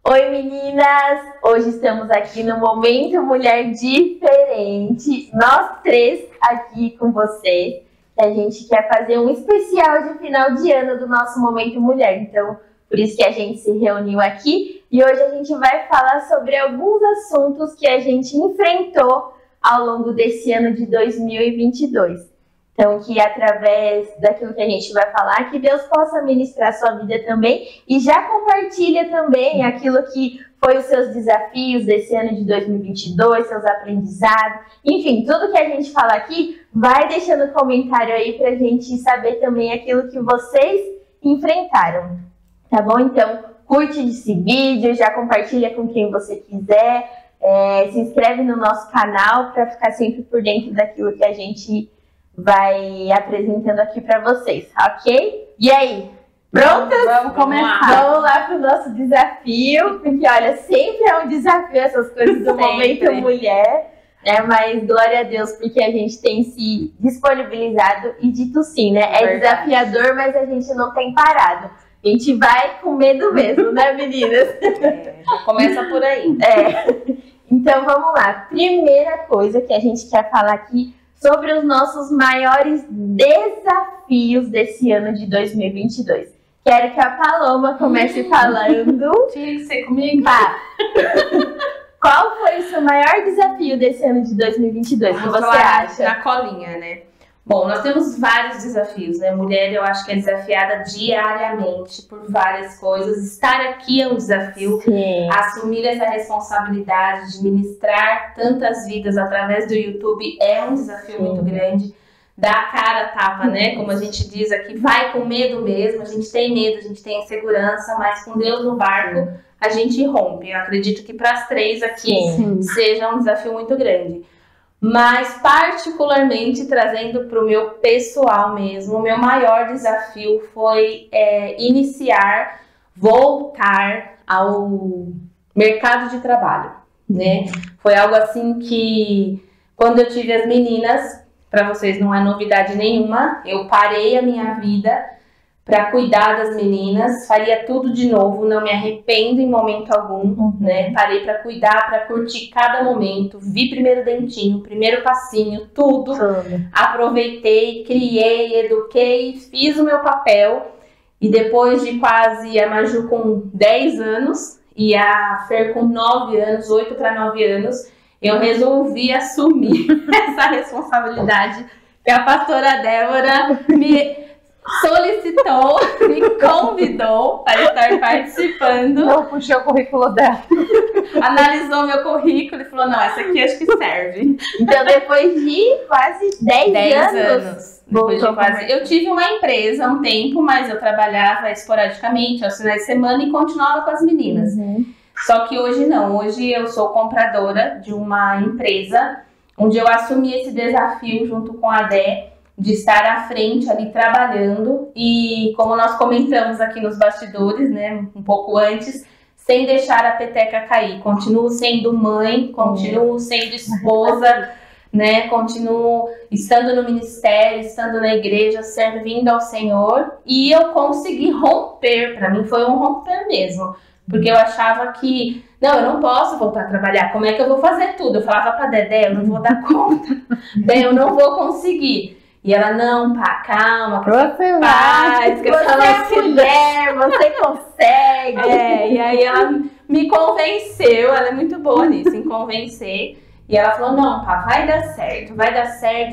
Oi meninas! Hoje estamos aqui no Momento Mulher Diferente, nós três aqui com vocês. A gente quer fazer um especial de final de ano do nosso Momento Mulher, então por isso que a gente se reuniu aqui e hoje a gente vai falar sobre alguns assuntos que a gente enfrentou ao longo desse ano de 2022. Então, que através daquilo que a gente vai falar, que Deus possa ministrar a sua vida também e já compartilha também aquilo que foi os seus desafios desse ano de 2022, seus aprendizados, enfim, tudo que a gente fala aqui, vai deixando comentário aí pra gente saber também aquilo que vocês enfrentaram, tá bom? Então, curte esse vídeo, já compartilha com quem você quiser, se inscreve no nosso canal para ficar sempre por dentro daquilo que a gente vai apresentando aqui para vocês, ok? E aí, prontas? Vamos começar. Vamos lá para o nosso desafio, porque olha, sempre é um desafio essas coisas do Momento Mulher, né? Mas glória a Deus, porque a gente tem se disponibilizado e dito sim, né? É desafiador, mas a gente não tem parado. A gente vai com medo mesmo, né, meninas? Já começa por aí. Então vamos lá. Primeira coisa que a gente quer falar aqui sobre os nossos maiores desafios desse ano de 2022. Quero que a Paloma comece falando. Tinha que ser comigo. Tá. Qual foi o seu maior desafio desse ano de 2022? O que você acha? Na colinha, né? Bom, nós temos vários desafios, né? Mulher, eu acho que é desafiada diariamente por várias coisas. Estar aqui é um desafio. Sim. Assumir essa responsabilidade de ministrar tantas vidas através do YouTube é um desafio muito grande. Dar a cara a tapa, né? Como a gente diz aqui, vai com medo mesmo. A gente tem medo, a gente tem insegurança, mas com Deus no barco a gente rompe. Eu acredito que para as três aqui seja um desafio muito grande. Mas particularmente trazendo para o meu pessoal mesmo, o meu maior desafio foi voltar ao mercado de trabalho, né? Foi algo assim que quando eu tive as meninas, para vocês não é novidade nenhuma, eu parei a minha vida para cuidar das meninas, faria tudo de novo, não me arrependo em momento algum, né? Parei para cuidar, para curtir cada momento, vi primeiro dentinho, primeiro passinho, tudo. Aproveitei, criei, eduquei, fiz o meu papel e depois de quase a Maju com 10 anos e a Fer com 9 anos, 8 para 9 anos, eu resolvi assumir essa responsabilidade que a pastora Débora me solicitou, me convidou para estar participando. Eu puxei o currículo dela. Analisou meu currículo e falou, não, essa aqui acho que serve. Então depois de quase 10 anos. Eu tive uma empresa há um tempo, mas eu trabalhava esporadicamente aos finais de semana e continuava com as meninas. Só que hoje não, hoje eu sou compradora de uma empresa onde eu assumi esse desafio junto com a Dé, de estar à frente ali trabalhando e como nós comentamos aqui nos bastidores, né, um pouco antes, sem deixar a peteca cair, continuo sendo mãe, continuo sendo esposa, né, continuo estando no ministério, estando na igreja, servindo ao Senhor e eu consegui romper, para mim foi um romper mesmo, porque eu achava que não, eu não posso voltar a trabalhar, como é que eu vou fazer tudo? Eu falava pra Dedé, eu não vou dar conta, eu não vou conseguir. E ela, não, pá, calma, que você faz, que você é mulher, você consegue. E aí ela me convenceu, ela é muito boa nisso, em convencer. E ela falou, não, pá, vai dar certo,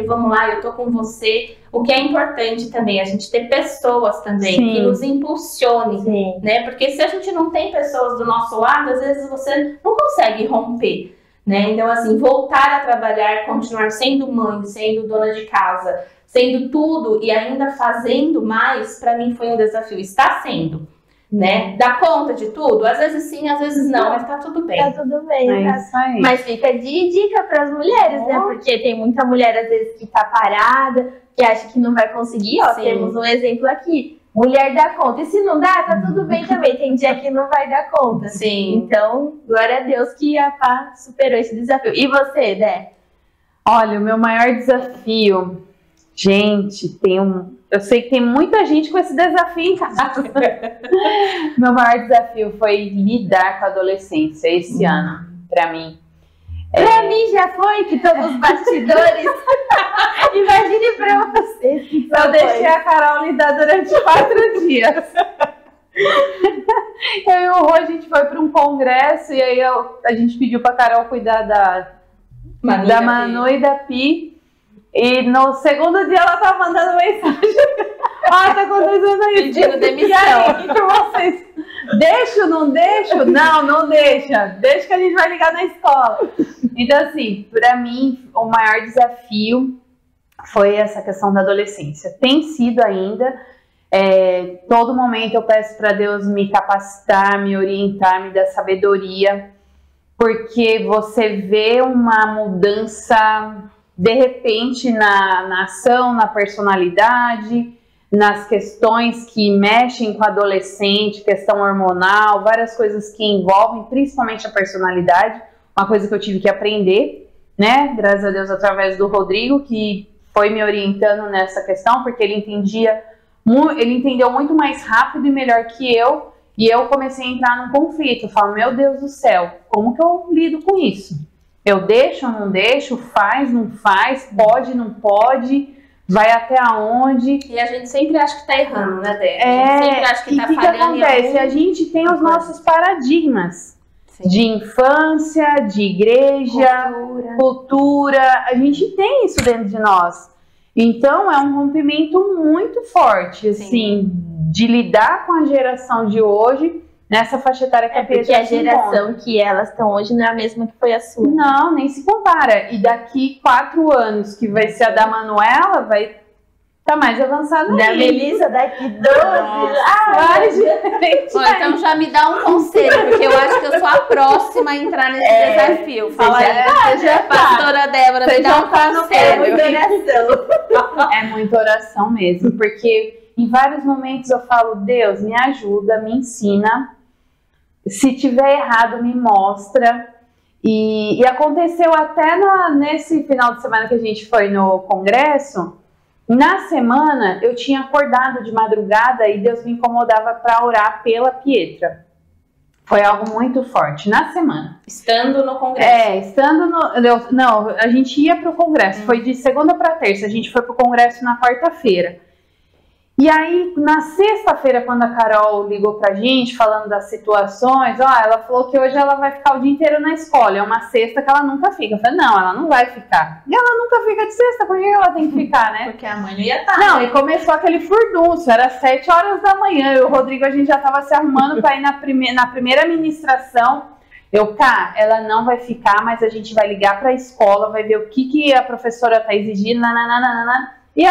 vamos lá, eu tô com você. O que é importante também, a gente ter pessoas também que nos impulsionem, né? Porque se a gente não tem pessoas do nosso lado, às vezes você não consegue romper, né? Então, assim, voltar a trabalhar, continuar sendo mãe, sendo dona de casa, sendo tudo e ainda fazendo mais, para mim foi um desafio. Está sendo, né? Dá conta de tudo? Às vezes sim, às vezes não, mas tá tudo bem. Tá tudo bem, tá? Mas fica de dica para as mulheres, né? Porque tem muita mulher, às vezes, que tá parada, que acha que não vai conseguir. Ó, temos um exemplo aqui. Mulher dá conta. E se não dá, tá tudo bem também. Tem dia que não vai dar conta. Então, glória a Deus que a Pá superou esse desafio. E você, Dé? Olha, o meu maior desafio... Gente, Eu sei que tem muita gente com esse desafio em casa. Meu maior desafio foi lidar com a adolescência esse ano, pra mim. Pra mim já foi, que todos os bastidores. Imagine pra vocês. Eu deixei a Carol lidar durante 4 dias. Eu e o Rô, a gente foi para um congresso e aí a gente pediu pra Carol cuidar da Manu e da Pi. E no segundo dia ela tá mandando mensagem. Tá acontecendo isso. Pedindo demissão. E aí, o que vocês... Deixo, não deixo? Não deixa. Deixa que a gente vai ligar na escola. Então, assim, pra mim, o maior desafio foi essa questão da adolescência. Tem sido ainda. Todo momento eu peço para Deus me capacitar, me orientar, me dar sabedoria. Porque você vê uma mudança... de repente na ação, na personalidade, nas questões que mexem com o adolescente, questão hormonal, várias coisas que envolvem principalmente a personalidade, uma coisa que eu tive que aprender, né, graças a Deus através do Rodrigo, que foi me orientando nessa questão, porque ele entendeu muito mais rápido e melhor que eu, e eu comecei a entrar num conflito. Eu falo, meu Deus do céu, como que eu lido com isso? Eu deixo ou não deixo? Faz, não faz? Pode, não pode? Vai até aonde? E a gente sempre acha que tá errando, né, Dé? A gente sempre acha que tá falhando. O que acontece? A gente tem os nossos paradigmas. Sim. De infância, de igreja, cultura. A gente tem isso dentro de nós. Então, é um rompimento muito forte, assim, de lidar com a geração de hoje... Nessa faixa etária que porque a geração que elas estão hoje não é a mesma que foi a sua. Não, nem se compara. E daqui 4 anos, que vai ser a da Manuela, vai estar mais avançada ainda. Da Melissa, daqui 12. Vai, gente. Então já me dá um conselho, porque eu acho que eu sou a próxima a entrar nesse desafio. Fala aí, pastora Débora, me dá um conselho. É muita oração mesmo, porque em vários momentos eu falo, Deus, me ajuda, me ensina. Se tiver errado, me mostra. E aconteceu até nesse final de semana que a gente foi no congresso. Na semana, eu tinha acordado de madrugada e Deus me incomodava para orar pela Pietra. Foi algo muito forte, na semana. Estando no congresso? Estando no... Não, a gente ia para o congresso. Foi de segunda para terça. A gente foi para o congresso na quarta-feira. E aí, na sexta-feira, quando a Carol ligou pra gente, falando das situações, ela falou que hoje ela vai ficar o dia inteiro na escola. É uma sexta que ela nunca fica. Eu falei, não, ela não vai ficar. E ela nunca fica de sexta, por que ela tem que ficar, né? Porque a mãe não ia estar. Não, e começou aquele furdunço, era 7 horas da manhã. Eu e o Rodrigo, a gente já tava se arrumando pra ir na primeira ministração. Ela não vai ficar, mas a gente vai ligar pra escola, vai ver o que a professora tá exigindo, nananana. E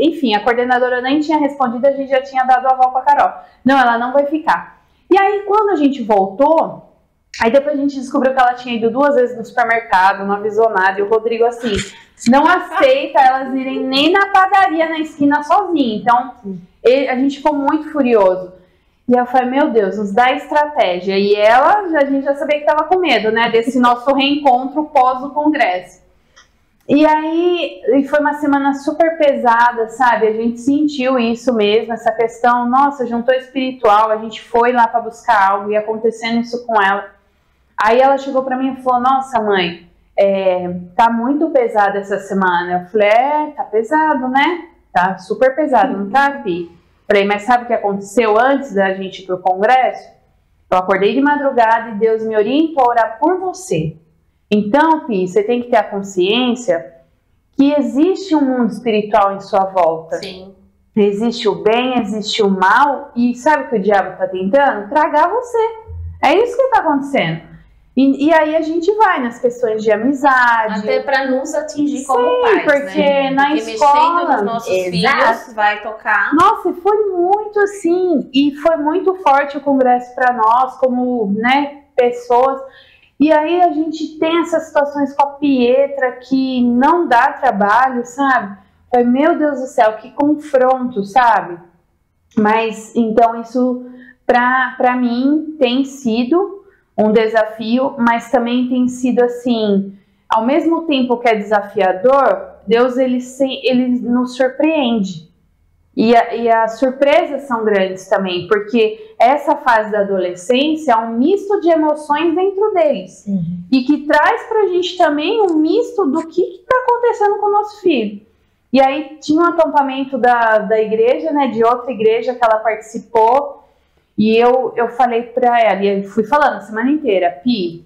enfim, a coordenadora nem tinha respondido, a gente já tinha dado a aval pra Carol. Não, ela não vai ficar. E aí, quando a gente voltou, aí depois a gente descobriu que ela tinha ido 2 vezes no supermercado, não avisou nada, e o Rodrigo, assim, não aceita elas irem nem na padaria, na esquina, sozinha. Então, a gente ficou muito furioso. E eu falei, meu Deus, nos dá estratégia. E a gente já sabia que tava com medo, né, desse nosso reencontro pós o congresso. E aí, foi uma semana super pesada, sabe? A gente sentiu isso mesmo, essa questão, nossa, juntou espiritual, a gente foi lá para buscar algo e acontecendo isso com ela. Aí ela chegou para mim e falou, nossa, mãe, tá muito pesada essa semana. Eu falei, tá pesado, né? Tá super pesado, não tá, Pi? Falei, mas sabe o que aconteceu antes da gente ir pro congresso? Eu acordei de madrugada e Deus me orientou a orar por você. Então, Pi, você tem que ter a consciência que existe um mundo espiritual em sua volta. Sim. Existe o bem, existe o mal, e sabe o que o diabo está tentando? Tragar você. É isso que está acontecendo. E aí a gente vai nas questões de amizade. Até para nos atingir como pais, porque né? na escola... mexendo nos nossos filhos, vai tocar. Nossa, foi muito assim, e foi muito forte o congresso para nós, como, né, pessoas... E aí a gente tem essas situações com a Pietra que não dá trabalho, sabe? Meu Deus do céu, que confronto, sabe? Mas, então, isso pra mim tem sido um desafio, mas também tem sido assim, ao mesmo tempo que é desafiador, Deus, ele nos surpreende. E as surpresas são grandes também, porque essa fase da adolescência é um misto de emoções dentro deles. E que traz pra gente também um misto do que está acontecendo com o nosso filho. E aí tinha um acampamento da igreja, né, de outra igreja que ela participou, e eu falei pra ela, e eu fui falando a semana inteira, Pi,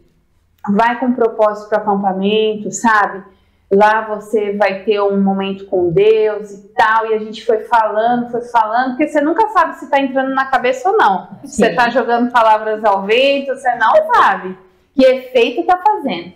vai com propósito pro acampamento, sabe? Lá você vai ter um momento com Deus e tal, e a gente foi falando, porque você nunca sabe se tá entrando na cabeça ou não. Sim. Você tá jogando palavras ao vento, você não sabe que efeito tá fazendo.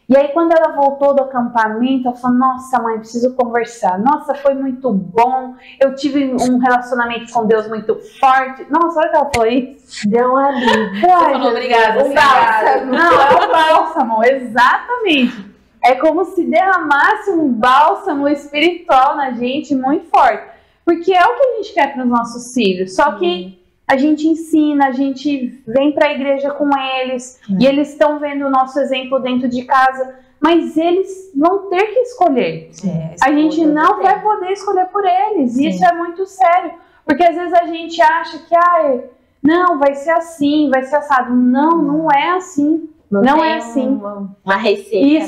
E aí quando ela voltou do acampamento, ela falou, nossa mãe, preciso conversar. Nossa, foi muito bom, eu tive um relacionamento com Deus muito forte. Nossa, olha que ela falou isso. Deu um alívio. Você falou obrigada. Um bálsamo. Não, é um bálsamo, exatamente. É como se derramasse um bálsamo espiritual na gente muito forte. Porque é o que a gente quer para os nossos filhos. Só que a gente ensina, a gente vem para a igreja com eles. E eles estão vendo o nosso exemplo dentro de casa. Mas eles vão ter que escolher. A gente não vai poder escolher por eles. E isso é muito sério. Porque às vezes a gente acha que não, vai ser assim, vai ser assado. Não, não é assim. Não é assim. Uma receita.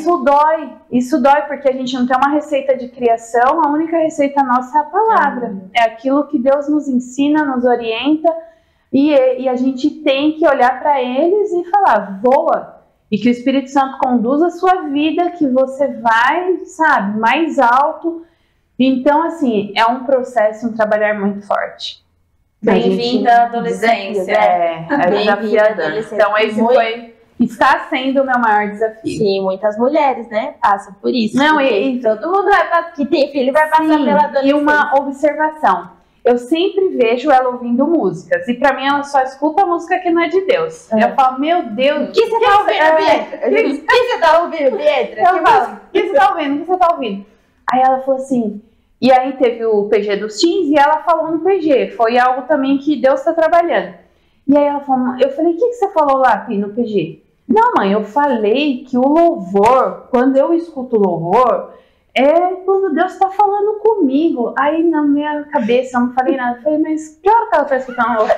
Isso dói porque a gente não tem uma receita de criação, a única receita nossa é a palavra. É aquilo que Deus nos ensina, nos orienta, e a gente tem que olhar para eles e falar, voa. E que o Espírito Santo conduza a sua vida, que você vai, sabe, mais alto. Então, assim, é um processo, um trabalhar muito forte. Bem-vinda à adolescência. É desafiador. Então, esse está sendo o meu maior desafio. Sim, muitas mulheres, né, passam por isso. Não, e todo mundo que tem filho vai passar pela adolescência. E uma observação, eu sempre vejo ela ouvindo músicas, e pra mim ela só escuta música que não é de Deus. Eu falo, meu Deus, o que você tá ouvindo, Pietra? O que você tá ouvindo, Pietra? Eu falo, o que você tá ouvindo? O que você tá ouvindo? Aí ela falou assim, e aí teve o PG dos teens, e ela falou no PG, foi algo também que Deus tá trabalhando. E aí ela falou, eu falei, o que você falou lá, Pi, no PG? Não, mãe, eu falei que o louvor, quando eu escuto louvor, é quando Deus está falando comigo. Aí na minha cabeça eu não falei nada. Eu falei, mas que hora que ela está escutando louvor?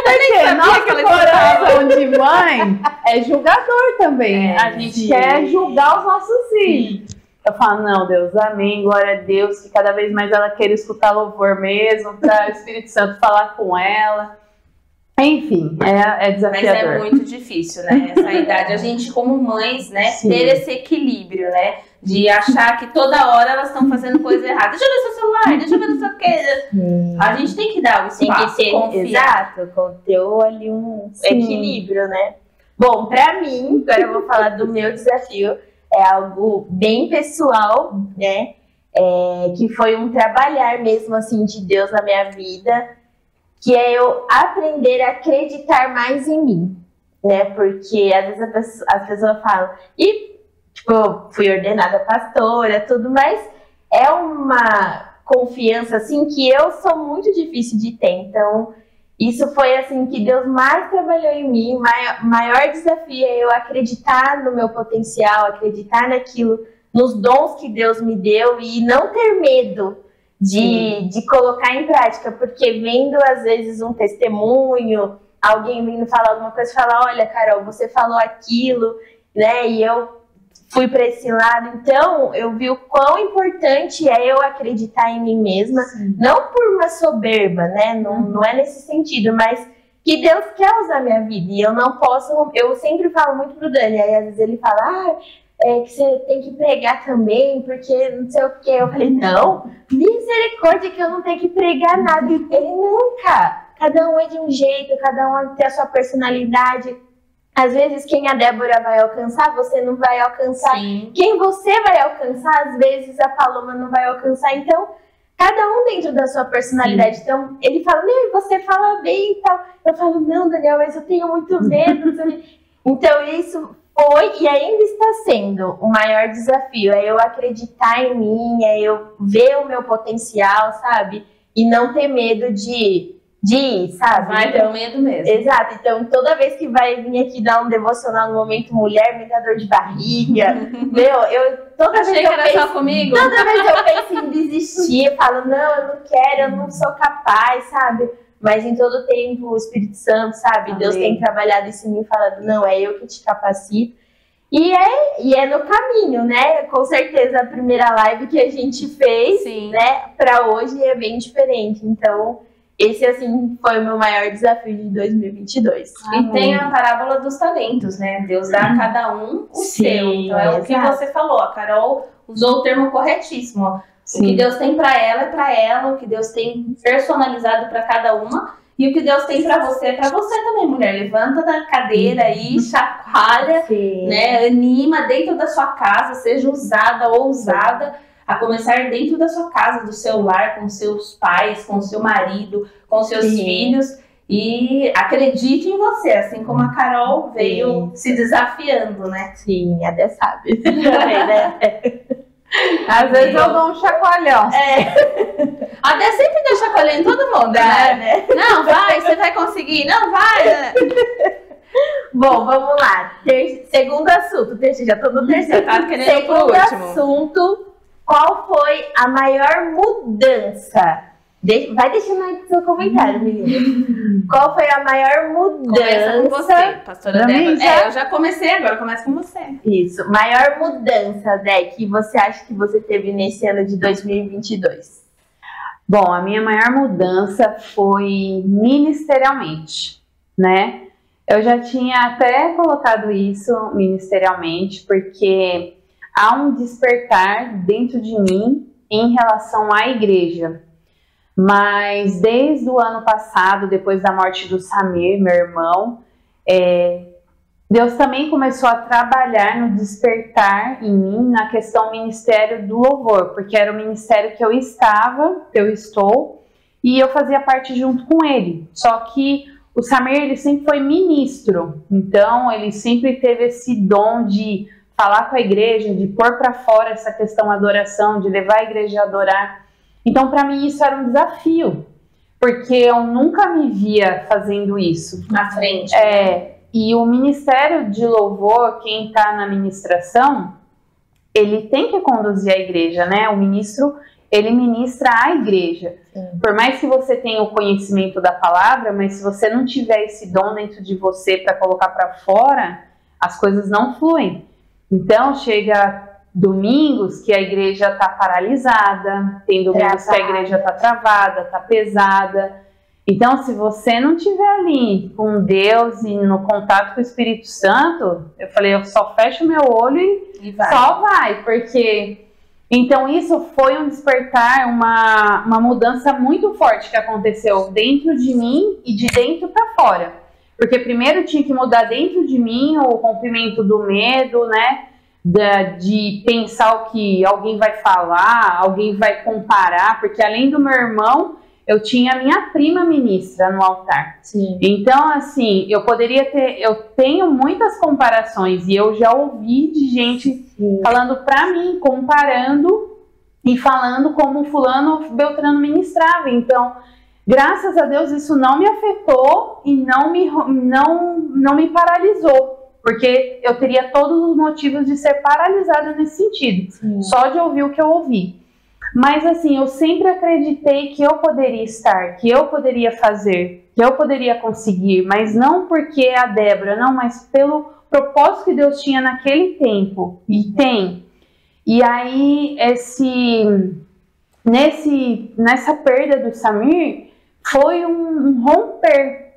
Porque nosso coração de mãe é julgador também. A gente quer julgar os nossos filhos. Eu falo, não, Deus, amém, glória a Deus, que cada vez mais ela queira escutar louvor mesmo, para o Espírito Santo falar com ela. Enfim, é desafiador. Mas é muito difícil, né? Essa idade, a gente como mães, né, ter esse equilíbrio, né? De achar que toda hora elas estão fazendo coisa errada. Deixa eu ver seu celular, deixa eu ver não sei o que. A gente tem que dar o espaço, tem que confiar. Exato, ter ali um equilíbrio, né? Bom, pra mim, agora eu vou falar do meu desafio. É algo bem pessoal, né? Que foi um trabalhar mesmo, assim, de Deus na minha vida. Que é eu aprender a acreditar mais em mim, né? Porque às vezes as pessoas falam, tipo, eu fui ordenada pastora, tudo, mas é uma confiança, assim, que eu sou muito difícil de ter. Então, isso foi, assim, que Deus mais trabalhou em mim. Maior desafio é eu acreditar no meu potencial, acreditar naquilo, nos dons que Deus me deu e não ter medo de colocar em prática, porque vendo às vezes um testemunho, alguém vindo falar alguma coisa, falar, olha, Carol, você falou aquilo, né, e eu fui para esse lado, então eu vi o quão importante é eu acreditar em mim mesma, não por uma soberba, né, não é nesse sentido, mas que Deus quer usar a minha vida, e eu não posso, eu sempre falo muito pro Dani, aí às vezes ele fala, que você tem que pregar também, porque não sei o que. Eu falei, não, misericórdia que eu não tenho que pregar nada. Ele nunca. Cada um é de um jeito, cada um tem a sua personalidade. Às vezes quem a Débora vai alcançar, você não vai alcançar. Sim. Quem você vai alcançar, às vezes a Paloma não vai alcançar. Então, cada um dentro da sua personalidade. Sim. Então, ele fala, você fala bem e tal. Eu falo, não, Daniel, mas eu tenho muito medo. Então, isso foi e ainda está sendo o maior desafio, é eu acreditar em mim, é eu ver o meu potencial, sabe? E não ter medo de de ir, sabe? Vai ter medo mesmo. Exato, então toda vez que vai vir aqui dar um devocional no Momento Mulher, me dá dor de barriga. Toda Achei vez que era só comigo. Toda vez eu penso em desistir, eu falo, não, eu não quero, eu não sou capaz, sabe? Mas em todo tempo o Espírito Santo, sabe? Amém. Deus tem trabalhado isso em mim, falando, não, é eu que te capacito. E é no caminho, né? Com certeza a primeira live que a gente fez, Sim. né, pra hoje é bem diferente. Então, esse, assim, foi o meu maior desafio de 2022. E tem a parábola dos talentos, né? Deus dá a cada um o Sim, seu. Então é o que exato. você falou. A Carol usou o termo corretíssimo. Ó. O Sim. que Deus tem pra ela é pra ela. O que Deus tem personalizado pra cada uma. E o que Deus tem pra você é pra você também, mulher. Levanta da cadeira aí, chacoalha, Sim. né? Anima dentro da sua casa, seja usada ou ousada, a começar dentro da sua casa, do seu lar, com seus pais, com seu marido, com seus Sim. filhos. E acredite em você, assim como a Carol veio se desafiando, né? Sim, a Dé sabe. Também, né? Às vezes eu dou um chacoalhão. A Dé sempre deixa chacoalhando todo mundo, né? Não, vai, você vai conseguir. Não, vai. Né? Bom, vamos lá. Segundo assunto. Já tô no terceiro. Tá querendo ir pro Segundo último. assunto, qual foi a maior mudança? Vai deixando aí no seu comentário, menina. Qual foi a maior Começa com você, mudança? pastora Pra mim, Débora. já? Eu já comecei agora, começa com você. Isso. Maior mudança, Dé, que você acha que você teve nesse ano de 2022? Bom, a minha maior mudança foi ministerialmente, né? Eu já tinha até colocado isso ministerialmente, porque há um despertar dentro de mim em relação à igreja. Mas desde o ano passado, depois da morte do Samir, meu irmão, Deus também começou a trabalhar no despertar em mim na questão ministério do louvor, porque era o ministério que eu estou, e eu fazia parte junto com ele. Só que o Samir, ele sempre foi ministro, então ele sempre teve esse dom de falar com a igreja, de pôr para fora essa questão da adoração, de levar a igreja a adorar. Então, para mim, isso era um desafio, porque eu nunca me via fazendo isso. Na frente. E o ministério de louvor, quem está na ministração, ele tem que conduzir a igreja, né? O ministro, ele ministra a igreja. Sim. Por mais que você tenha o conhecimento da palavra, mas se você não tiver esse dom dentro de você para colocar para fora, as coisas não fluem. Então, chega domingos que a igreja está paralisada, tem domingos que a igreja está travada, está pesada. Então, se você não estiver ali com Deus e no contato com o Espírito Santo, eu falei, eu só fecho meu olho e vai. Só vai, porque... Então, isso foi um despertar, uma mudança muito forte que aconteceu dentro de mim e de dentro para fora. Porque primeiro tinha que mudar dentro de mim o rompimento do medo, né? De pensar o que alguém vai falar, alguém vai comparar, porque além do meu irmão, eu tinha a minha prima ministra no altar. Sim. Então, assim, eu tenho muitas comparações e eu já ouvi de gente falando pra mim, comparando e falando como fulano Beltrano ministrava. Então, graças a Deus, isso não me afetou e não me paralisou. Porque eu teria todos os motivos de ser paralisada nesse sentido. Sim. Só de ouvir o que eu ouvi. Mas assim, eu sempre acreditei que eu poderia estar, que eu poderia fazer, que eu poderia conseguir. Mas não porque a Débora, não, mas pelo propósito que Deus tinha naquele tempo. E tem. E aí, nessa perda do Samir, foi um romper.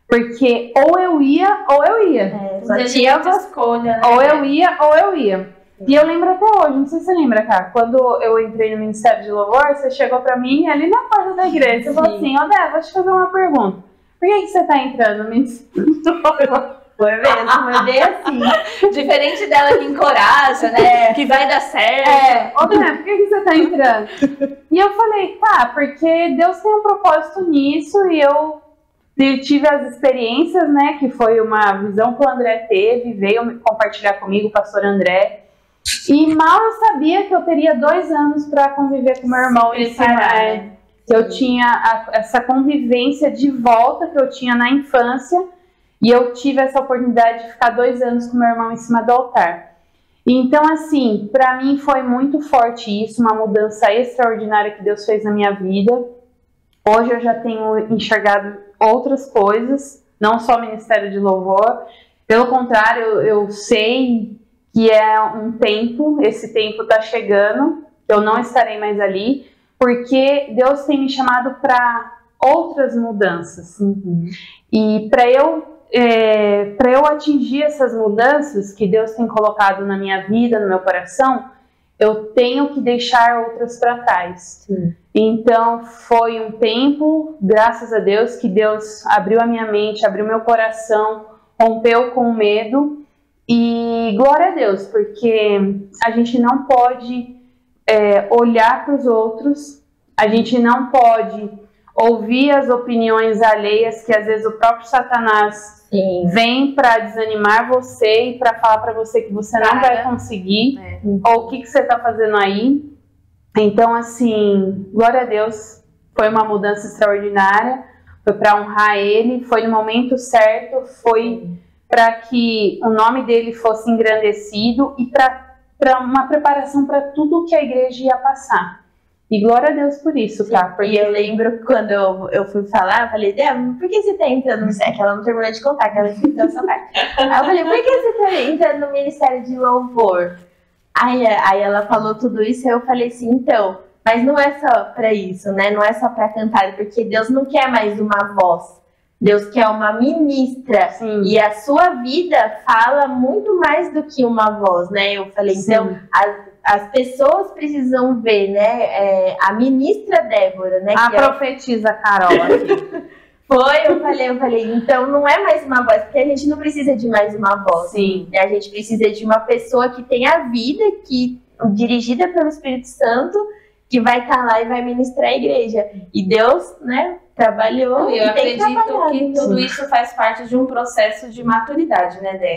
Porque ou eu ia, ou eu ia. Só tinha outra escolha, né? Ou eu ia, ou eu ia. E eu lembro até hoje, não sei se você lembra, cara, quando eu entrei no Ministério de Louvor, você chegou pra mim ali na porta da igreja, você falou assim, Dé, vou te fazer uma pergunta. Por que você tá entrando no Ministério de Louvor? Foi mesmo, mas bem assim. Diferente dela que encoraja, né? Que vai dar certo. Dé, por que você tá entrando? E eu falei, porque Deus tem um propósito nisso e eu tive as experiências, né, que foi uma visão que o André teve, veio compartilhar comigo, o pastor André, e mal eu sabia que eu teria 2 anos para conviver com meu irmão. que eu tinha essa convivência de volta que eu tinha na infância, e eu tive essa oportunidade de ficar 2 anos com meu irmão em cima do altar. Então, assim, para mim foi muito forte isso, uma mudança extraordinária que Deus fez na minha vida. Hoje eu já tenho enxergado outras coisas, não só o Ministério de Louvor. Pelo contrário, eu sei que é um tempo, esse tempo está chegando, eu não estarei mais ali, porque Deus tem me chamado para outras mudanças. E para eu atingir essas mudanças que Deus tem colocado na minha vida, no meu coração, eu tenho que deixar outras para trás. Então foi um tempo, graças a Deus, que Deus abriu a minha mente, abriu meu coração, rompeu com o medo, e glória a Deus, porque a gente não pode olhar para os outros, a gente não pode ouvir as opiniões alheias que às vezes o próprio Satanás vem para desanimar você e para falar para você que você não vai conseguir, ou o que você está fazendo aí. Então, assim, glória a Deus, foi uma mudança extraordinária, foi para honrar Ele, foi no momento certo, foi para que o nome dele fosse engrandecido e para uma preparação para tudo que a igreja ia passar. E glória a Deus por isso, tá? Porque eu lembro quando eu fui falar, eu falei, Débora, por que você tá entrando no... É que ela não terminou de contar, que ela esqueceu essa parte. Aí eu falei, por que você tá entrando no Ministério de Louvor? Aí ela falou tudo isso, aí eu falei assim, então, mas não é só pra isso, né? Não é só pra cantar, porque Deus não quer mais uma voz. Deus quer uma ministra. E a sua vida fala muito mais do que uma voz, né? Eu falei, então, as pessoas precisam ver, né? A ministra Débora, né? A profetisa Carol aqui. Eu falei, então não é mais uma voz, porque a gente não precisa de mais uma voz. A gente precisa de uma pessoa que tem a vida, dirigida pelo Espírito Santo, que vai estar lá e vai ministrar a igreja. E Deus, né, trabalhou. Eu acredito que tudo isso faz parte de um processo de maturidade, né, Dé?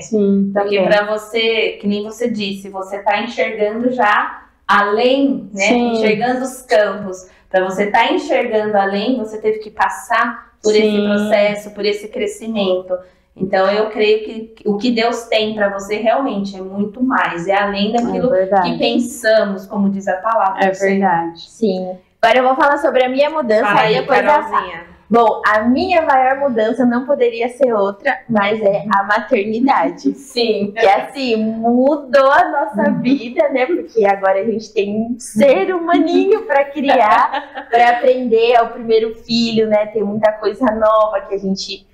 Porque para você, que nem você disse, você está enxergando já além, né? Enxergando os campos. Para você estar enxergando além, você teve que passar por esse processo, por esse crescimento. Então eu creio que o que Deus tem para você realmente é muito mais, é além daquilo que pensamos, como diz a palavra. É verdade. Agora eu vou falar sobre a minha mudança. Aí depois Carolzinha. Bom, a minha maior mudança não poderia ser outra, mas é a maternidade. Que assim, mudou a nossa vida, né? Porque agora a gente tem um ser humaninho para criar, para aprender, é o primeiro filho, né? Tem muita coisa nova que a gente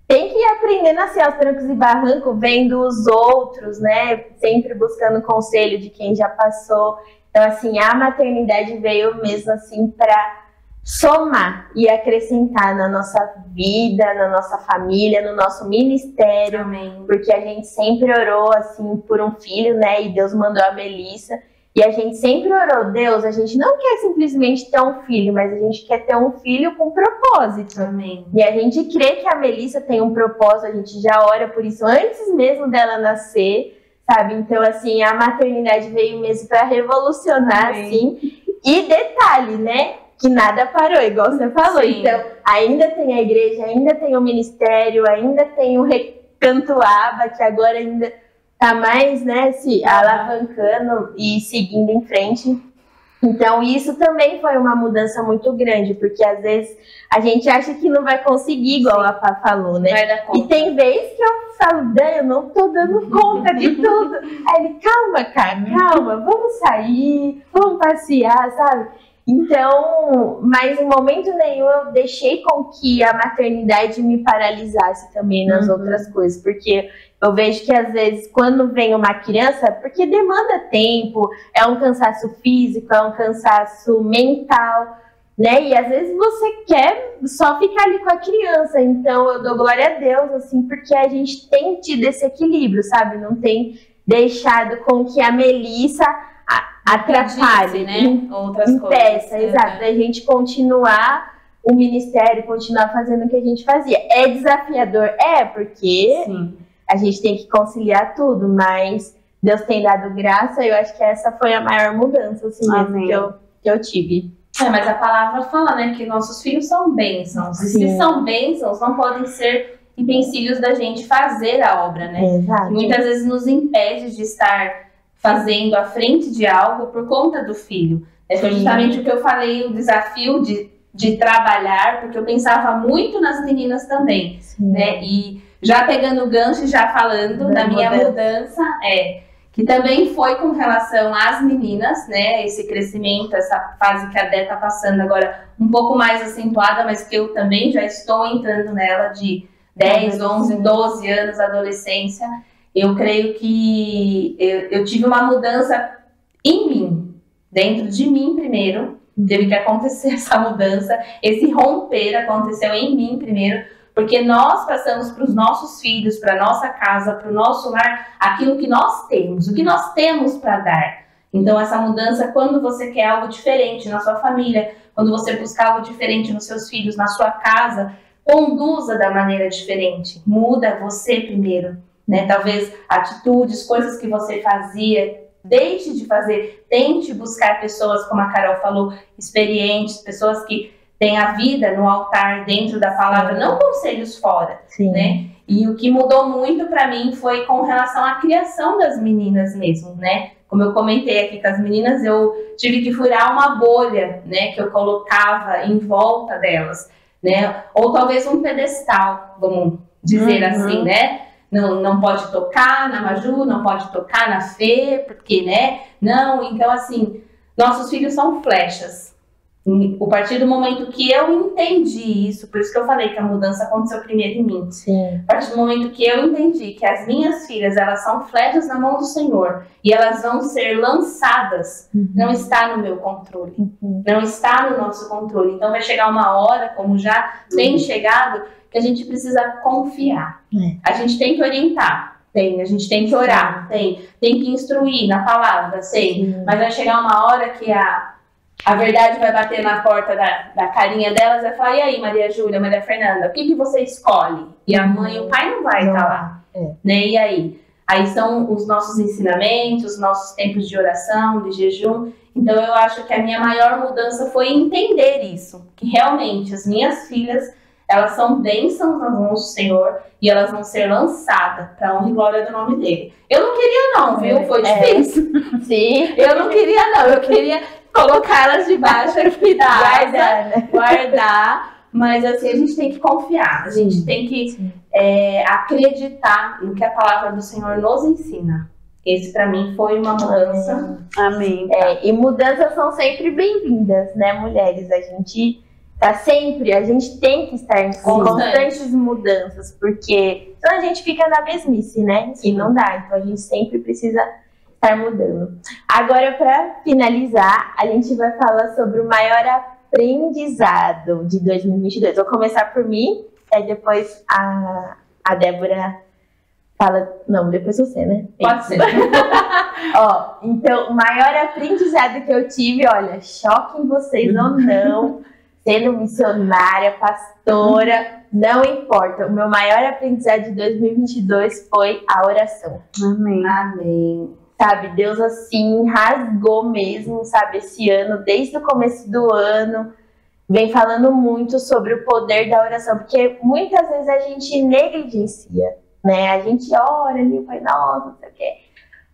tem que aprender a nascer aos trancos e barrancos, vendo os outros, né? Sempre buscando conselho de quem já passou. Então, assim, a maternidade veio mesmo assim para somar e acrescentar na nossa vida, na nossa família, no nosso ministério. Porque a gente sempre orou assim por um filho, né? E Deus mandou a Melissa. E a gente sempre orou, Deus, a gente não quer simplesmente ter um filho, mas a gente quer ter um filho com propósito. E a gente crê que a Melissa tem um propósito, a gente já ora por isso antes mesmo dela nascer, sabe? Então, assim, a maternidade veio mesmo para revolucionar, assim. E detalhe, né? Que nada parou, igual você falou. Então, ainda tem a igreja, ainda tem o ministério, ainda tem o Recantoaba, que agora ainda tá mais, né, se alavancando e seguindo em frente. Então, isso também foi uma mudança muito grande, porque às vezes a gente acha que não vai conseguir, igual a Pá falou, né? Vai dar conta. E tem vezes que eu falo, eu não tô dando conta de tudo. Aí ele, calma, cara, calma, vamos sair, vamos passear, sabe? Então, mas em momento nenhum eu deixei com que a maternidade me paralisasse também nas outras coisas, porque eu vejo que às vezes quando vem uma criança, porque demanda tempo, é um cansaço físico, é um cansaço mental, né? E às vezes você quer só ficar ali com a criança, então eu dou glória a Deus, assim, porque a gente tem tido esse equilíbrio, sabe? Não tem deixado com que a Melissa atrapalhe, né? Outras impeça, coisas. Exato, da gente continuar o ministério, continuar fazendo o que a gente fazia. É desafiador? Porque a gente tem que conciliar tudo, mas Deus tem dado graça, eu acho que essa foi a maior mudança, assim, mesmo que eu tive. Mas a palavra fala, né, que nossos filhos são bênçãos. E se são bênçãos, não podem ser empecilhos da gente fazer a obra, né? Exato. Muitas vezes nos impede de estar fazendo à frente de algo por conta do filho. Foi justamente o que eu falei, o desafio de trabalhar, porque eu pensava muito nas meninas também, né? E já pegando o gancho e já falando da minha mudança, que também foi com relação às meninas, né? Esse crescimento, essa fase que a Dé tá passando agora um pouco mais acentuada, mas que eu também já estou entrando nela de 10, 11, 12 anos, adolescência. Eu creio que eu tive uma mudança em mim, dentro de mim primeiro. Teve que acontecer essa mudança, esse romper aconteceu em mim primeiro, porque nós passamos para os nossos filhos, para a nossa casa, para o nosso lar, aquilo que nós temos, o que nós temos para dar. Então essa mudança, quando você quer algo diferente na sua família, quando você busca algo diferente nos seus filhos, na sua casa, conduza da maneira diferente, muda você primeiro, né? Talvez atitudes, coisas que você fazia, deixe de fazer, tente buscar pessoas, como a Carol falou, experientes, pessoas que têm a vida no altar, dentro da palavra, não conselhos fora, né? E o que mudou muito para mim foi com relação à criação das meninas mesmo, né? Como eu comentei aqui com as meninas, eu tive que furar uma bolha, né? Que eu colocava em volta delas, né? Ou talvez um pedestal, vamos dizer assim, né? Não pode tocar na Maju, não pode tocar na Fê, porque, né? Não, então assim, nossos filhos são flechas. A partir do momento que eu entendi isso, por isso que eu falei que a mudança aconteceu primeiro em mim. A partir do momento que eu entendi que as minhas filhas, elas são flechas na mão do Senhor e elas vão ser lançadas, não está no meu controle, não está no nosso controle. Então vai chegar uma hora, como já tem chegado, que a gente precisa confiar. A gente tem que orientar, a gente tem que orar, tem que instruir na palavra, mas vai chegar uma hora que a verdade vai bater na porta da carinha delas e vai falar, e aí, Maria Júlia, Maria Fernanda, o que você escolhe? E a mãe e o pai não vai estar lá, né? E aí? Aí são os nossos ensinamentos, os nossos tempos de oração, de jejum. Então eu acho que a minha maior mudança foi entender isso, que realmente as minhas filhas, elas são bênçãos nas mãos do Senhor e elas vão ser lançadas para a honra e glória do nome dele. Eu não queria não, viu? Foi difícil. Eu não queria não, eu queria colocar elas debaixo aqui da guardar, mas assim, a gente tem que confiar, a gente tem que acreditar no que a palavra do Senhor nos ensina. Esse para mim foi uma mudança. Amém. E mudanças são sempre bem-vindas, né, mulheres? A gente tem que estar em constantes mudanças, porque senão a gente fica na mesmice, né? E não dá, então a gente sempre precisa estar mudando. Agora, para finalizar, a gente vai falar sobre o maior aprendizado de 2022. Vou começar por mim, aí depois a Débora fala... Não, depois você, né? Pode ser. Então, o maior aprendizado que eu tive, olha, choquem vocês ou não, sendo missionária, pastora, não importa. O meu maior aprendizado de 2022 foi a oração. Amém. Sabe, Deus assim rasgou mesmo, sabe, esse ano, desde o começo do ano, vem falando muito sobre o poder da oração, porque muitas vezes a gente negligencia, né? A gente ora ali, Pai Nosso, não sei o quê.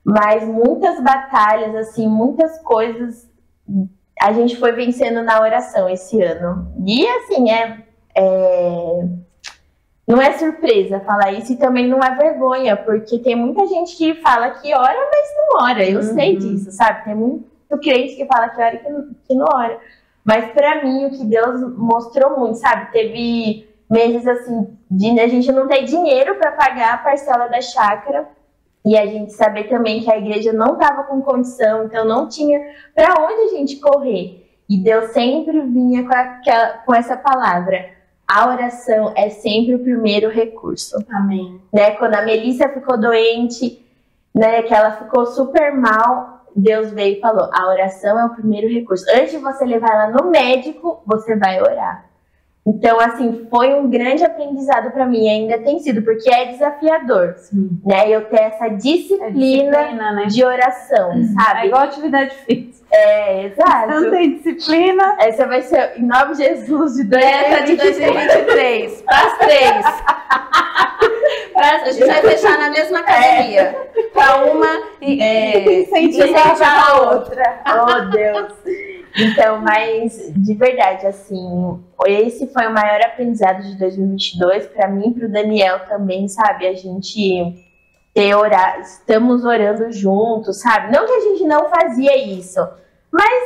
Mas muitas batalhas, assim, muitas coisas a gente foi vencendo na oração esse ano. E assim, não é surpresa falar isso e também não é vergonha, porque tem muita gente que fala que ora, mas não ora. Eu sei disso, sabe? Tem muito crente que fala que ora e que não ora. Mas pra mim, o que Deus mostrou muito, sabe? Teve meses assim, de a gente não ter dinheiro pra pagar a parcela da chácara e a gente saber também que a igreja não tava com condição, então não tinha pra onde a gente correr. E Deus sempre vinha com essa palavra. A oração é sempre o primeiro recurso. Amém. Né? Quando a Melissa ficou doente, né, que ela ficou super mal, Deus veio e falou, a oração é o primeiro recurso. Antes de você levar ela no médico, você vai orar. Então, assim, foi um grande aprendizado para mim, ainda tem sido, porque é desafiador, né? Eu ter essa disciplina, né? De oração, sabe? É igual atividade física. Exato. Não tem disciplina. Essa vai ser, em nome de Jesus, de 2023. As 3. A gente vai fechar na mesma academia. Para uma incentivar a outra. Oh, Deus. Então, mas de verdade, assim, esse foi o maior aprendizado de 2022 para mim e para o Daniel também, sabe? A gente estamos orando juntos, sabe? Não que a gente não fazia isso, mas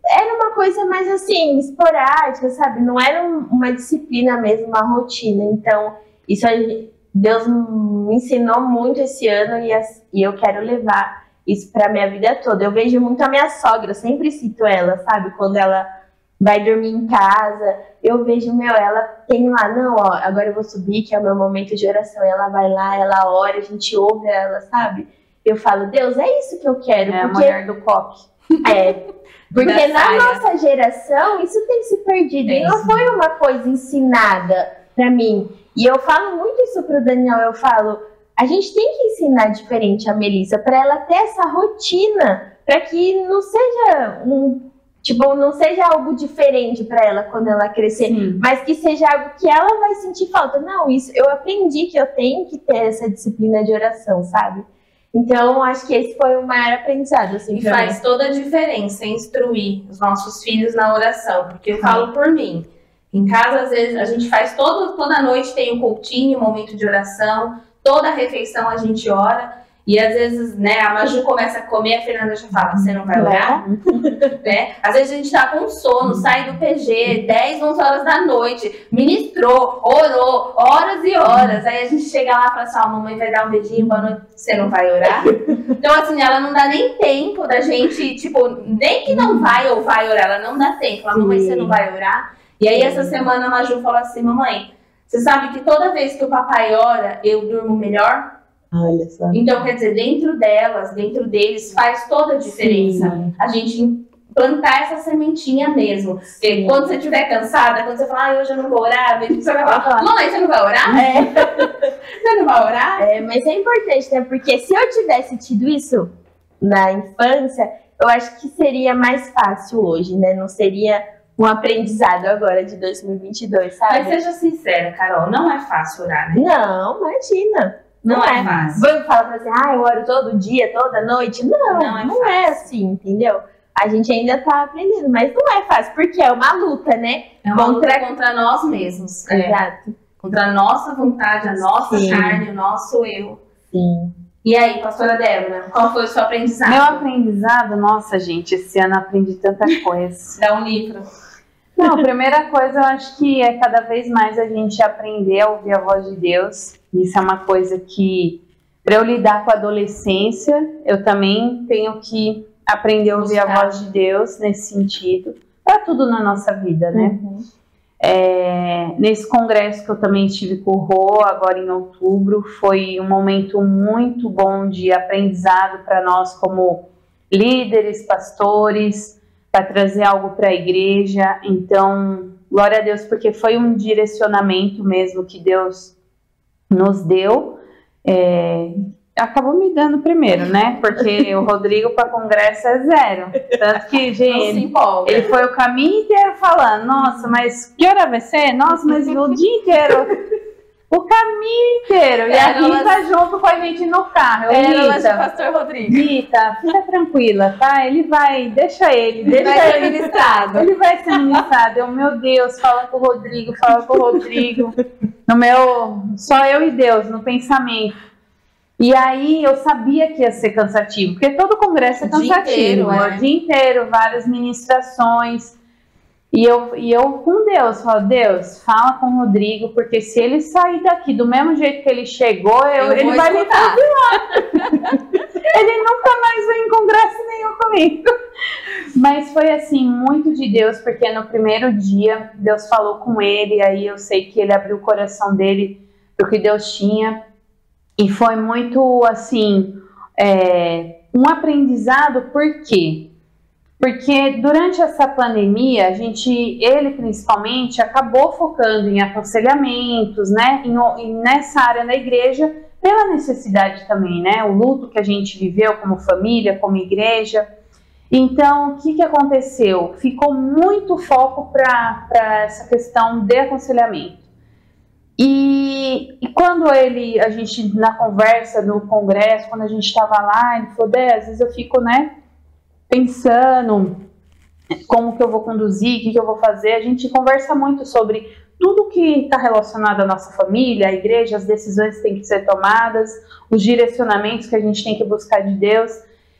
era uma coisa mais assim, esporádica, sabe? Não era uma disciplina mesmo, uma rotina. Então, Deus me ensinou muito esse ano e eu quero levar isso pra minha vida toda. Eu vejo muito a minha sogra, eu sempre cito ela, sabe? Quando ela vai dormir em casa, eu vejo, ela tem lá, não, ó, agora eu vou subir, que é o meu momento de oração. E ela vai lá, ela ora, a gente ouve ela, sabe? Eu falo, Deus, é isso que eu quero. É porque... a mulher do coque. Porque na nossa geração, isso tem se perdido. E não foi uma coisa ensinada pra mim. E eu falo muito isso pro Daniel, eu falo... A gente tem que ensinar diferente a Melissa para ela ter essa rotina, para que não seja não seja algo diferente para ela quando ela crescer, mas que seja algo que ela vai sentir falta. Não, isso eu aprendi que eu tenho que ter essa disciplina de oração, sabe? Então, acho que esse foi o maior aprendizado. Assim, e faz toda a diferença instruir os nossos filhos na oração, porque eu falo por mim. Em casa, às vezes, a gente faz toda noite tem um cultinho, um momento de oração. Toda refeição a gente ora e às vezes, né, a Maju começa a comer, a Fernanda já fala, você não vai orar? Né? Às vezes a gente tá com sono, sai do PG, 10, 11 horas da noite, ministrou, orou, horas e horas. Aí a gente chega lá e fala assim, a mamãe vai dar um beijinho, boa noite, você não vai orar? Então assim, ela não dá nem tempo da gente, tipo, nem que não vai ou vai orar, ela não dá tempo. Fala, mamãe, você não vai orar? E aí essa semana a Maju falou assim, mamãe, você sabe que toda vez que o papai ora, eu durmo melhor? Olha só. Então, quer dizer, dentro deles, faz toda a diferença. A gente plantar essa sementinha mesmo. Porque quando você estiver cansada, quando você falar, hoje eu não vou orar, você vai falar, mamãe, você não vai orar? Você não vai orar? Mas é importante, né? Porque se eu tivesse tido isso na infância, eu acho que seria mais fácil hoje, né? Não seria... um aprendizado agora de 2022, sabe? Mas seja sincera, Carol, não é fácil orar, né? Não, imagina. Não é fácil. Vamos falar pra você, eu oro todo dia, toda noite. Não é assim, entendeu? A gente ainda tá aprendendo, mas não é fácil, porque é uma luta, né? É uma luta contra nós mesmos. Exato. Contra a nossa vontade, a nossa carne, o nosso eu. Sim. E aí, pastora Débora, qual foi o seu aprendizado? Meu aprendizado, nossa, gente, esse ano aprendi tanta coisa. Dá um livro. Não, a primeira coisa eu acho que é cada vez mais a gente aprender a ouvir a voz de Deus. Isso é uma coisa que, para eu lidar com a adolescência, eu também tenho que aprender a ouvir a voz de Deus nesse sentido. Para tudo na nossa vida, né? Nesse congresso que eu também estive com o Rô, agora em outubro, foi um momento muito bom de aprendizado para nós como líderes, pastores, para trazer algo para a igreja. Então, glória a Deus, porque foi um direcionamento mesmo que Deus nos deu. Acabou me dando primeiro, né? Porque o Rodrigo para congresso é 0. Tanto que, gente, ele foi o caminho inteiro falando, nossa, mas que hora vai ser? Nossa, mas o dia inteiro... O caminho inteiro. E a Rita junto com a gente no carro. Rita, pastor Rodrigo. Rita, fica tranquila, tá? Ele vai, deixa ele ser ministrado. Ele vai ser ministrado. Meu Deus, fala com o Rodrigo. Só eu e Deus, no pensamento. E aí eu sabia que ia ser cansativo, porque todo congresso é cansativo. O dia inteiro, várias ministrações. E eu com Deus, falo, Deus, fala com o Rodrigo, porque se ele sair daqui do mesmo jeito que ele chegou, ele vai me dar. Ele nunca mais vai em congresso nenhum comigo. Mas foi assim, muito de Deus, porque no primeiro dia Deus falou com ele, aí eu sei que ele abriu o coração dele para o que Deus tinha. E foi muito assim, um aprendizado, por quê? Porque durante essa pandemia, ele principalmente acabou focando em aconselhamentos, né, nessa área da igreja, pela necessidade também, né, o luto que a gente viveu como família, como igreja. Então, o que aconteceu? Ficou muito foco para essa questão de aconselhamento. E quando a gente, na conversa, no congresso, quando a gente estava lá, ele falou, às vezes eu fico, né, pensando como que eu vou conduzir, o que eu vou fazer. A gente conversa muito sobre tudo que está relacionado à nossa família, à igreja, as decisões que têm que ser tomadas, os direcionamentos que a gente tem que buscar de Deus.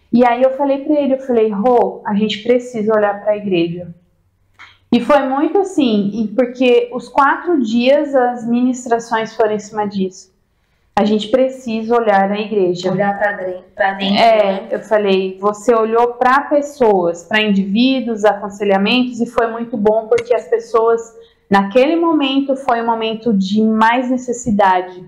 E aí eu falei para ele, Rô, a gente precisa olhar para a igreja. E foi muito assim, porque os 4 dias as ministrações foram em cima disso. A gente precisa olhar na igreja. Olhar para dentro. Né? Eu falei, você olhou para pessoas, para indivíduos, aconselhamentos, e foi muito bom porque as pessoas, naquele momento, foi um momento de mais necessidade.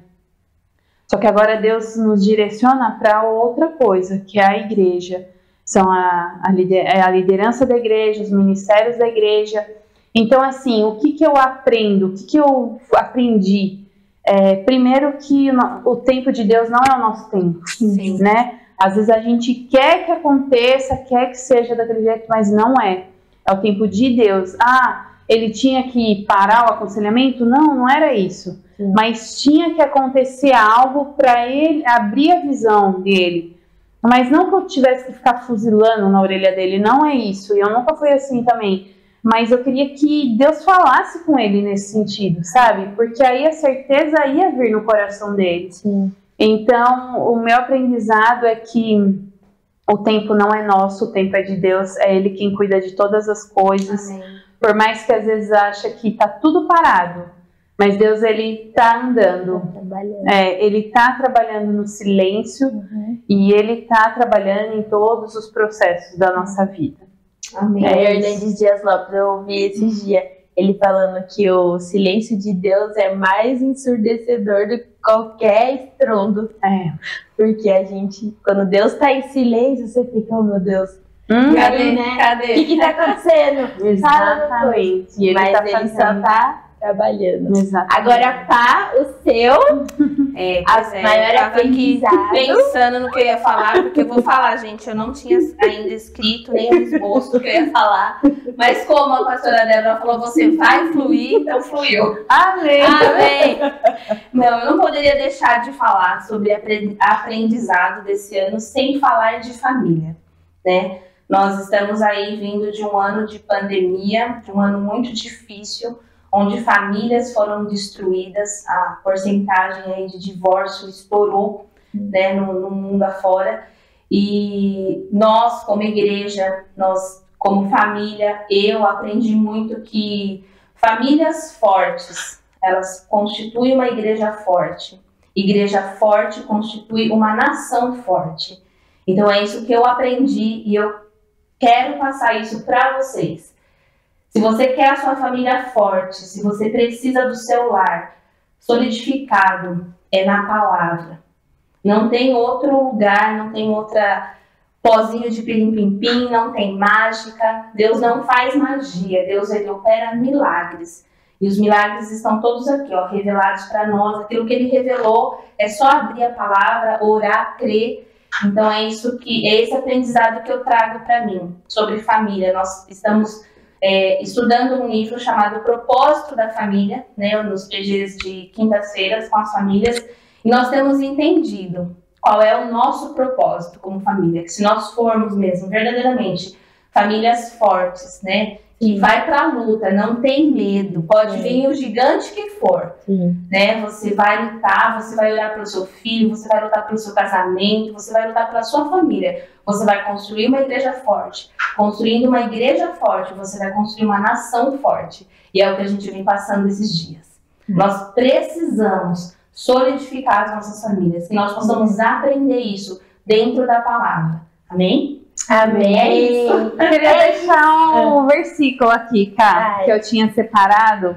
Só que agora Deus nos direciona para outra coisa, que é a igreja. São a liderança da igreja, os ministérios da igreja. Então, assim, o que eu aprendo? O que eu aprendi? Primeiro que o tempo de Deus não é o nosso tempo, Sim. né? Às vezes a gente quer que aconteça, quer que seja daquele jeito, mas não é. É o tempo de Deus. Ele tinha que parar o aconselhamento? Não era isso. Sim. Mas tinha que acontecer algo para ele abrir a visão dele. Mas não que eu tivesse que ficar fuzilando na orelha dele, não é isso. E eu nunca fui assim também. Mas eu queria que Deus falasse com ele nesse sentido, sabe? Porque aí a certeza ia vir no coração dele. Sim. Então, o meu aprendizado é que o tempo não é nosso, o tempo é de Deus. É Ele quem cuida de todas as coisas. Amém. Por mais que às vezes acha que tá tudo parado. Mas Deus, Ele tá andando. Ele tá trabalhando no silêncio. E Ele tá trabalhando em todos os processos da nossa vida. Amém. Hernandes Dias Lopes, eu ouvi esses dias ele falando que o silêncio de Deus é mais ensurdecedor do que qualquer estrondo. Porque a gente, quando Deus tá em silêncio, você fica, oh meu Deus, Cadê? O que tá acontecendo? Exatamente. E Mas tá ele só tá trabalhando. Exatamente. Agora, Pá, o seu maior eu tava aqui aprendizado. pensando no que eu ia falar, porque eu vou falar, gente, eu não tinha ainda escrito nem o esboço do que eu ia falar, mas como a pastora Débora falou, você vai fluir, então fluiu. Amém. Amém. Não, eu não poderia deixar de falar sobre aprendizado desse ano sem falar de família, né? Nós estamos aí vindo de um ano de pandemia, de um ano muito difícil, onde famílias foram destruídas, a porcentagem aí de divórcio estourou, né, no mundo afora. E nós, como igreja, nós, como família, eu aprendi muito que famílias fortes, elas constituem uma igreja forte. Igreja forte constitui uma nação forte. Então é isso que eu aprendi e eu quero passar isso para vocês. Se você quer a sua família forte, se você precisa do seu lar solidificado, é na palavra. Não tem outro lugar, não tem outra pozinho de pirim-pim-pim, não tem mágica. Deus não faz magia, Deus ele opera milagres. E os milagres estão todos aqui, ó, revelados para nós. Aquilo que ele revelou é só abrir a palavra, orar, crer. Então é esse aprendizado que eu trago para mim sobre família. Nós estamos estudando um livro chamado Propósito da Família, né, nos PGs de quintas-feiras com as famílias, e nós temos entendido qual é o nosso propósito como família, que se nós formos mesmo, verdadeiramente, famílias fortes, né, que vai para a luta, não tem medo, pode vir o gigante que for, né, você vai lutar, você vai olhar para o seu filho, você vai lutar pelo seu casamento, você vai lutar pela sua família, você vai construir uma igreja forte. Construindo uma igreja forte, você vai construir uma nação forte. E é o que a gente vem passando esses dias. Nós precisamos solidificar as nossas famílias, que nós possamos aprender isso dentro da palavra. Amém? Amém. Eu queria deixar um versículo aqui, cara, que eu tinha separado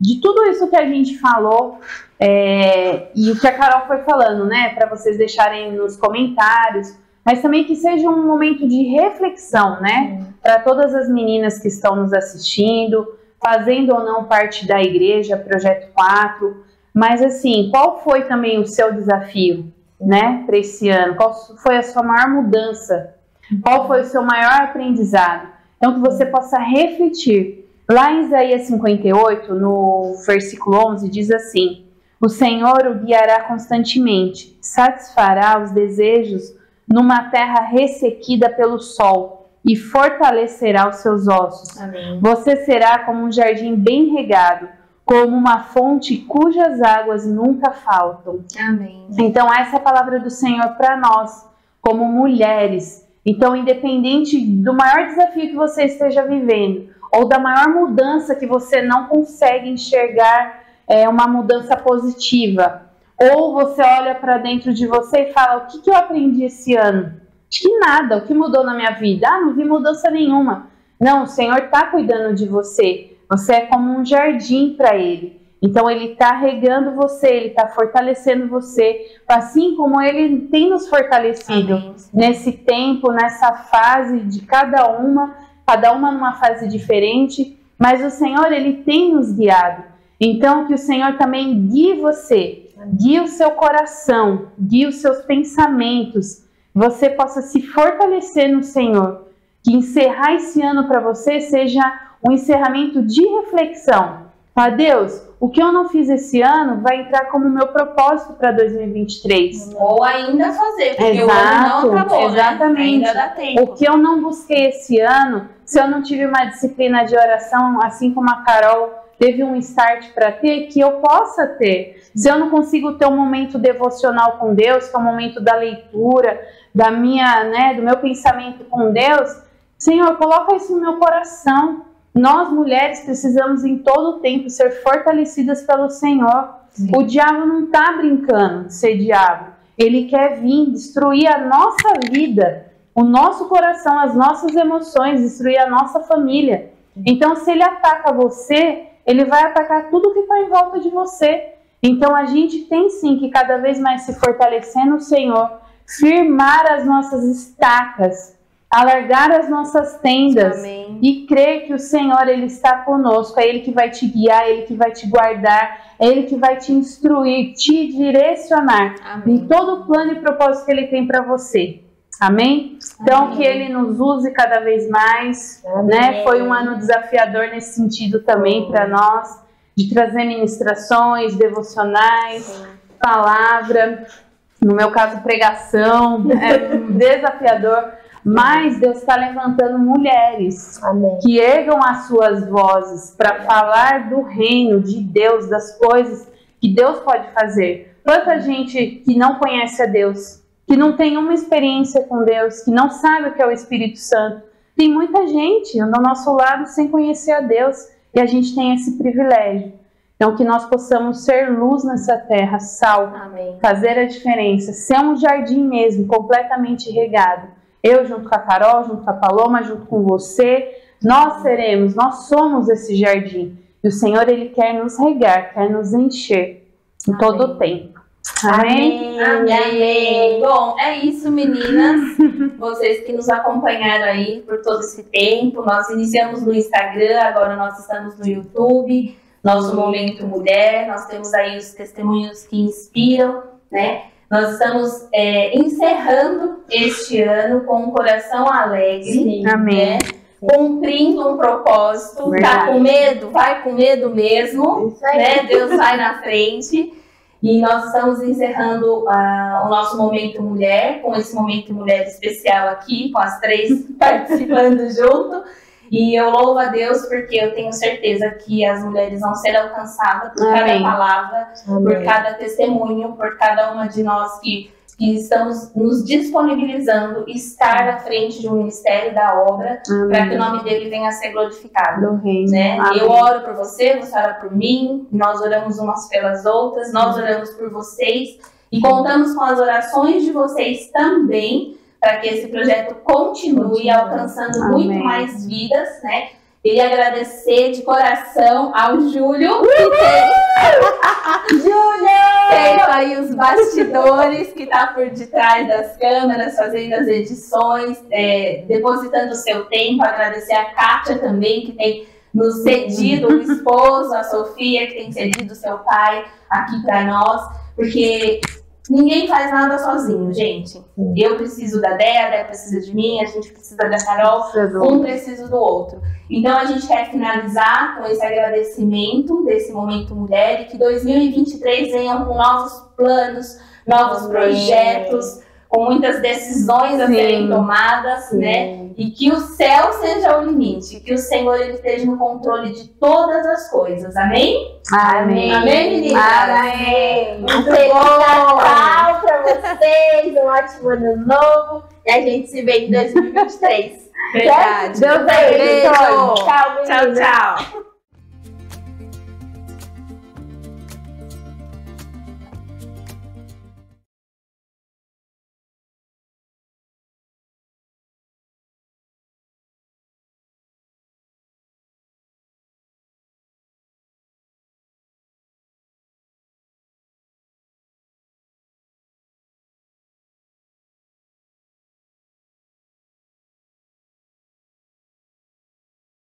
de tudo isso que a gente falou e o que a Carol foi falando, né? Para vocês deixarem nos comentários. mas também que seja um momento de reflexão, né? Para todas as meninas que estão nos assistindo, fazendo ou não parte da igreja, Projeto 4. Mas assim, qual foi também o seu desafio, né, para esse ano? Qual foi a sua maior mudança? Qual foi o seu maior aprendizado? Então, que você possa refletir. Lá em Isaías 58, no versículo 11, diz assim: o Senhor o guiará constantemente, satisfará os desejos numa terra ressequida pelo sol e fortalecerá os seus ossos. Amém. Você será como um jardim bem regado, como uma fonte cujas águas nunca faltam. Amém. Então, essa é a palavra do Senhor para nós, como mulheres. Então, independente do maior desafio que você esteja vivendo, ou da maior mudança que você não consegue enxergar, uma mudança positiva, ou você olha para dentro de você e fala: o que eu aprendi esse ano? Acho que nada. O que mudou na minha vida? Não vi mudança nenhuma. Não, o Senhor está cuidando de você. Você é como um jardim para Ele. Então Ele está regando você, Ele está fortalecendo você, assim como Ele tem nos fortalecido. Amém. Nesse tempo, nessa fase de cada uma numa fase diferente, mas o Senhor, Ele tem nos guiado. Então que o Senhor também guie você, guie o seu coração, guie os seus pensamentos, você possa se fortalecer no Senhor, que encerrar esse ano para você seja um encerramento de reflexão. Ah, Deus, o que eu não fiz esse ano vai entrar como meu propósito para 2023. Ou ainda fazer, porque o ano não acabou, exatamente. Né? Ainda dá tempo. O que eu não busquei esse ano, se eu não tive uma disciplina de oração, assim como a Carol teve um start para ter, que eu possa ter. Se eu não consigo ter um momento devocional com Deus, que é o momento da leitura, do meu pensamento com Deus, Senhor, coloca isso no meu coração. Nós, mulheres, precisamos em todo o tempo ser fortalecidas pelo Senhor. Sim. O diabo não está brincando de ser diabo. Ele quer vir destruir a nossa vida, o nosso coração, as nossas emoções, destruir a nossa família. Então, se ele ataca você, ele vai atacar tudo que está em volta de você. Então, a gente tem sim que cada vez mais se fortalecer no Senhor, firmar as nossas estacas, alargar as nossas tendas. Amém. E crer que o Senhor, Ele está conosco, é Ele que vai te guiar, é Ele que vai te guardar, é Ele que vai te instruir, te direcionar. Amém. Em todo o plano e propósito que Ele tem para você. Amém? Então, amém. Que Ele nos use cada vez mais, né? Foi um ano desafiador nesse sentido também para nós, de trazer ministrações, devocionais, sim. Palavra, no meu caso pregação, é desafiador. Mas Deus está levantando mulheres, amém. Que ergam as suas vozes para falar do reino de Deus, das coisas que Deus pode fazer. Tanta gente que não conhece a Deus, que não tem uma experiência com Deus, que não sabe o que é o Espírito Santo. Tem muita gente ao nosso lado sem conhecer a Deus e a gente tem esse privilégio. Então que nós possamos ser luz nessa terra, sal, amém. Fazer a diferença, ser um jardim mesmo, completamente regado. Eu junto com a Carol, junto com a Paloma, junto com você, nós somos esse jardim. E o Senhor, Ele quer nos regar, quer nos encher em todo o tempo. Amém? Amém. Amém. Bom, é isso, meninas. Vocês que nos acompanharam aí por todo esse tempo. Nós iniciamos no Instagram, agora nós estamos no YouTube, nosso Momento Mulher. Nós temos aí os testemunhos que inspiram, né? Nós estamos encerrando este ano com um coração alegre. Sim, amém. Né? Cumprindo um propósito. Verdade. Tá com medo? Vai com medo mesmo. Né? Deus vai na frente. E nós estamos encerrando o nosso Momento Mulher, com esse Momento Mulher especial aqui, com as 3 participando junto. E eu louvo a Deus porque eu tenho certeza que as mulheres vão ser alcançadas por amém. Cada palavra, amém. Por cada testemunho, por cada uma de nós que estamos nos disponibilizando estar à frente de um ministério da obra, para que o nome dele venha a ser glorificado. Né? Eu oro por você ora por mim, nós oramos umas pelas outras, nós oramos por vocês e contamos com as orações de vocês também, para que esse projeto continue alcançando amém. Muito mais vidas, né? E agradecer de coração ao Júlio, que tem... Júlio! respeito aí os bastidores que tá por detrás das câmeras, fazendo as edições, depositando o seu tempo. Agradecer a Kátia também, que tem nos cedido o esposo, a Sofia, que tem cedido o seu pai aqui para nós, porque ninguém faz nada sozinho, gente. Eu preciso da Débora, a Débora precisa de mim, a gente precisa da Carol, um precisa do outro. Então a gente quer finalizar com esse agradecimento desse Momento Mulher e que 2023 venham com novos planos, novos projetos, com muitas decisões a serem tomadas, né? E que o céu seja o limite, que o Senhor ele esteja no controle de todas as coisas. Amém? Amém. Amém, meninas? Amém. Um feliz Natal pra vocês, um ótimo ano novo e a gente se vê em 2023. Verdade. Deus abençoe. Beijo. Tchau, meninas. Tchau, tchau.